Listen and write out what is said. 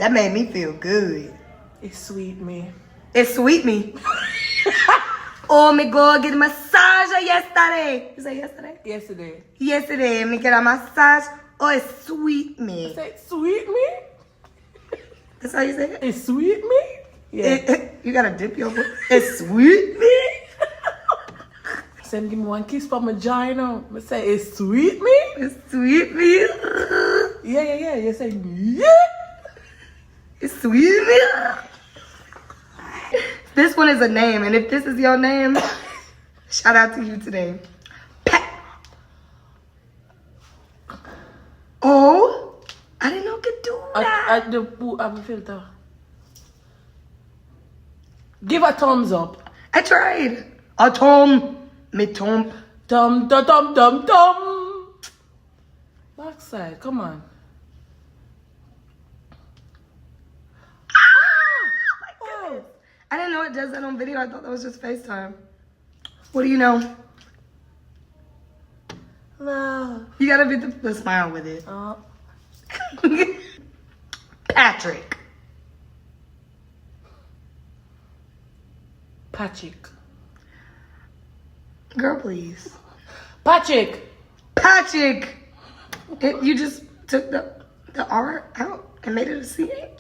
That made me feel good. It's sweet me. It's sweet me. Oh, me go get a massage yesterday. You say yesterday? Yesterday. Yesterday, me get a massage. Oh, it's sweet me. Say sweet me? That's how you say it? It's sweet me? Yeah. You gotta dip your foot. It's sweet me. Send me one kiss for my vagina. I say it's sweet me? It's sweet me. Yeah. You say yeah. It's sweet me. This one is a name, and if this is your name, shout out to you today. Oh, I didn't know it could do that. I have a filter. Give a thumbs up. I tried. A tom, me tomp. Dum. Backside, come on. I didn't know it does that on video. I thought that was just FaceTime. What do you know? Love. You gotta be the smile with it. Patrick. Girl, please. Patrick. You just took the R out and made it a CH.